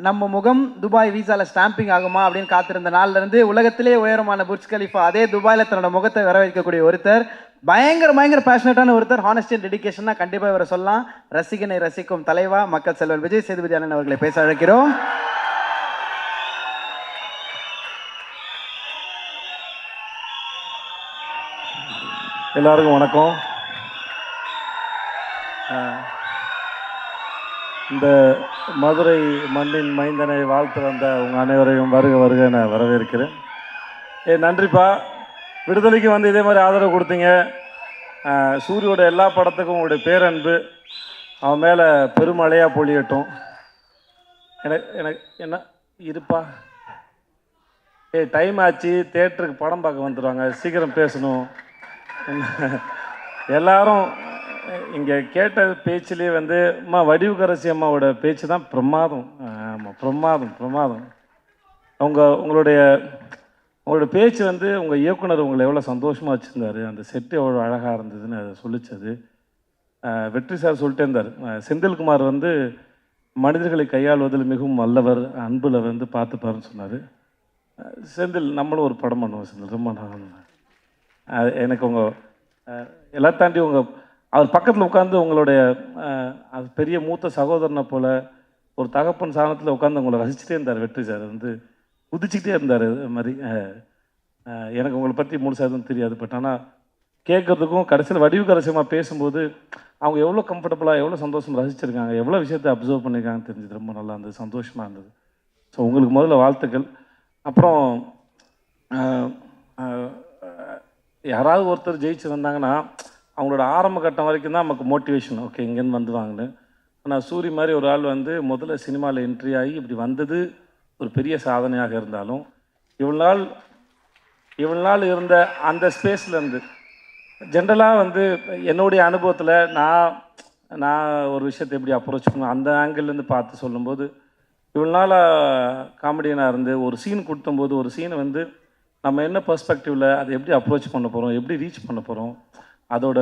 நம்ம முகம் Dubai வீசால stamping ஆகுமா அப்படின்னு காத்திருந்த நாள்ல இருந்து உலகத்திலே உயரமான புர்ஜ் கலிஃபா அதே துபாயில தன்னோட முகத்தை வர வைக்கக்கூடிய ஒருத்தர், பயங்கர பேஷனட்டான ஒருத்தர், ஹானஸ்டி அண்ட் டெடிகேஷனா கண்டிப்பா இவரை சொல்லலாம். ரசிகனை ரசிக்கும் தலைவா மக்கள் செல்வன் விஜய் சேதுபதி அண்ணன் அவர்களை பேச அழைக்கிறோம். எல்லாருக்கும் வணக்கம். இந்த மதுரை மண்ணின் மைந்தனை வாழ்த்து வந்த உங்கள் அனைவரையும் வருக நான் வரவேற்கிறேன். நன்றிப்பா, விடுதலைக்கு வந்து இதே மாதிரி ஆதரவு கொடுத்தீங்க. சூரியோட எல்லா படத்துக்கும் உங்களுடைய பேரன்பு அவன் மேலே பெருமழையாக பொழியட்டும். எனக்கு என்ன இருப்பா, டைம் ஆச்சு, தேட்டருக்கு படம் பார்க்க வந்துடுவாங்க, சீக்கிரம் பேசணும். எல்லாரும் இங்கே கேட்ட பேச்சிலே வந்து அம்மா வடிவுக்கரசி அம்மாவோட பேச்சு தான் பிரமாதம். ஆமாம், பிரமாதம். உங்களுடைய பேச்சு வந்து உங்கள் இயக்குனர் உங்களை எவ்வளோ சந்தோஷமாக வச்சுருந்தாரு, அந்த செட்டு எவ்வளோ அழகாக இருந்ததுன்னு அதை சொல்லிச்சது. வெற்றி சார் சொல்லிட்டே இருந்தார், செந்தில்குமார் வந்து மனிதர்களை கையாளுவதில் மிகவும் வல்லவர், அன்பில் வந்து பார்த்துப்பாருன்னு சொன்னார். செந்தில் நம்மளும் ஒரு படம் பண்ணுவோம் செந்தில், ரொம்ப நல்லா. எனக்கு உங்கள் எல்லாம் தாண்டி அவர் பக்கத்தில் உட்காந்து உங்களுடைய அது பெரிய மூத்த சகோதரனை போல் ஒரு தகப்பன் சாணத்தில் உட்காந்து உங்களை ரசிச்சுட்டே இருந்தார். வெற்றி சார் வந்து குதிச்சுக்கிட்டே இருந்தார். அது மாதிரி எனக்கு உங்களை பற்றி முழுசாக எதுவும் தெரியாது, பட் ஆனால் கேட்குறதுக்கும் கடைசியில் வடிவுக்கரசியமாக பேசும்போது அவங்க எவ்வளோ கம்ஃபர்டபுளாக எவ்வளோ சந்தோஷம் ரசிச்சிருக்காங்க, எவ்வளோ விஷயத்தை அப்சர்வ் பண்ணியிருக்காங்கன்னு தெரிஞ்சது. ரொம்ப நல்லா இருந்தது, சந்தோஷமாக இருந்தது. ஸோ உங்களுக்கு முதல்ல வாழ்த்துக்கள். அப்புறம் யாராவது ஒருத்தர் ஜெயிச்சு வந்தாங்கன்னா அவங்களோட ஆரம்ப கட்டம் வரைக்கும் தான் நமக்கு மோட்டிவேஷன், ஓகே இங்கேருந்து வந்துடுவாங்கன்னு. ஆனால் சூரி மாதிரி ஒரு ஆள் வந்து முதல்ல சினிமாவில் என்ட்ரி ஆகி இப்படி வந்தது ஒரு பெரிய சாதனையாக இருந்தாலும் இவ்வளோ நாள் இருந்த அந்த ஸ்பேஸ்லேருந்து ஜென்ரலாக வந்து என்னுடைய அனுபவத்தில் நான் ஒரு விஷயத்தை எப்படி அப்ரோச் பண்ணுவேன் அந்த ஆங்கிள்லேருந்து பார்த்து சொல்லும்போது, இவ்வளோ நாள் காமெடியனாக இருந்து ஒரு சீன் கொடுத்தும்போது ஒரு சீனை வந்து நம்ம என்ன பெர்ஸ்பெக்டிவில் அதை எப்படி அப்ரோச் பண்ண போகிறோம், எப்படி ரீச் பண்ண போகிறோம், அதோட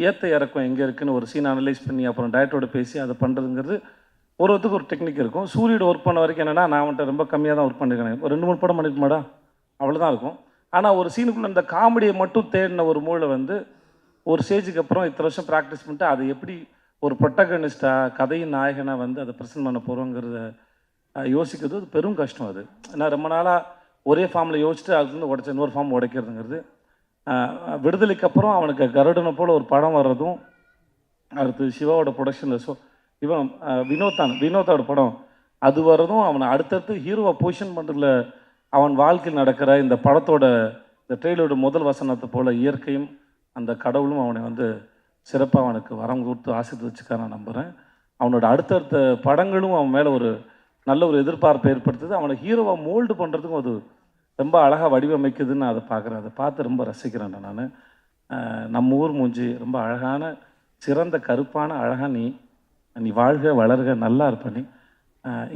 ஏற்ற இறக்கம் எங்கே இருக்குதுன்னு ஒரு சீன் அனலைஸ் பண்ணி அப்புறம் டேரக்டரோட பேசி அதை பண்ணுறதுங்கிறது ஒருத்தருக்கு ஒரு டெக்னிக் இருக்கும். சூரியோட ஒர்க் பண்ண வரைக்கும் என்னென்னா, நான் வந்துட்டு ரொம்ப கம்மியாக தான் ஒர்க் பண்ணியிருக்கேன், ஒரு 2-3 படம் பண்ணியிருக்கமாடா அவ்வளோதான் இருக்கும். ஆனால் ஒரு சீனுக்குள்ளே இந்த காமெடியை மட்டும் தேடின ஒரு மூளை வந்து ஒரு ஸ்டேஜுக்கு அப்புறம் இத்தனை வருஷம் ப்ராக்டிஸ் பண்ணிட்டு அதை எப்படி ஒரு ப்ரொட்டகனிஸ்டாக கதையின் நாயகனாக வந்து அதை ப்ரெசென்ட் பண்ண போகிறோங்கிறத யோசிக்கிறது அது பெரும் கஷ்டம். அது ஏன்னா ரொம்ப நாளாக ஒரே ஃபார்மில் யோசிச்சுட்டு அதுலேருந்து உடைச்ச இன்னொரு ஃபார்ம் உடைக்கிறதுங்கிறது. விடுதலைக்கு அப்புறம் அவனுக்கு கருடனை போல் ஒரு படம் வர்றதும், அடுத்து சிவாவோட ப்ரொடக்ஷனில் இவன் வினோத்தோட படம் அது வர்றதும், அவனை அடுத்தடுத்து ஹீரோவை பொசிஷன் பண்ணுறதுல அவன் வாழ்க்கையில் நடக்கிற இந்த படத்தோட இந்த ட்ரெயிலோட முதல் வசனத்தை போல் இயற்கையும் அந்த கடவுளும் அவனை வந்து சிறப்பாக அவனுக்கு வரம் கொடுத்து ஆசீர்வதிச்சுக்க நான் நம்புகிறேன். அவனோட அடுத்தடுத்த படங்களும் அவன் மேலே ஒரு நல்ல ஒரு எதிர்பார்ப்பை ஏற்படுத்துது. அவனை ஹீரோவை மோல்டு பண்ணுறதுக்கும் அது ரொம்ப அழகாக வடிவமைக்குதுன்னு நான் அதை பார்க்குறேன். அதை பார்த்து ரொம்ப ரசிக்கிறேன் நான். நம்ம ஊர் மூஞ்சி ரொம்ப அழகான சிறந்த கருப்பான அழகாக நீ வாழ்க வளர்க நல்லா இருப்ப நீ.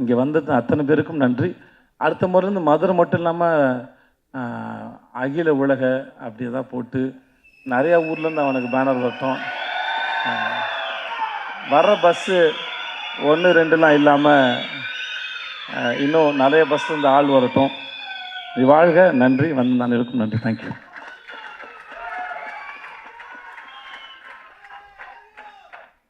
இங்கே வந்தது அத்தனை பேருக்கும் நன்றி. அடுத்த முறை இருந்து மதுரை மட்டும் இல்லாமல் அகில உலக அப்படி தான் போட்டு நிறையா ஊர்லேருந்து அவனுக்கு பேனர் வரட்டும். வர்ற பஸ்ஸு 1-2லாம் இல்லாமல் இன்னும் நிறைய பஸ் வந்து ஆள் வரட்டும். வாழ்க. நன்றி. வந்து நான் இருக்கும். நன்றி. தேங்க்யூ.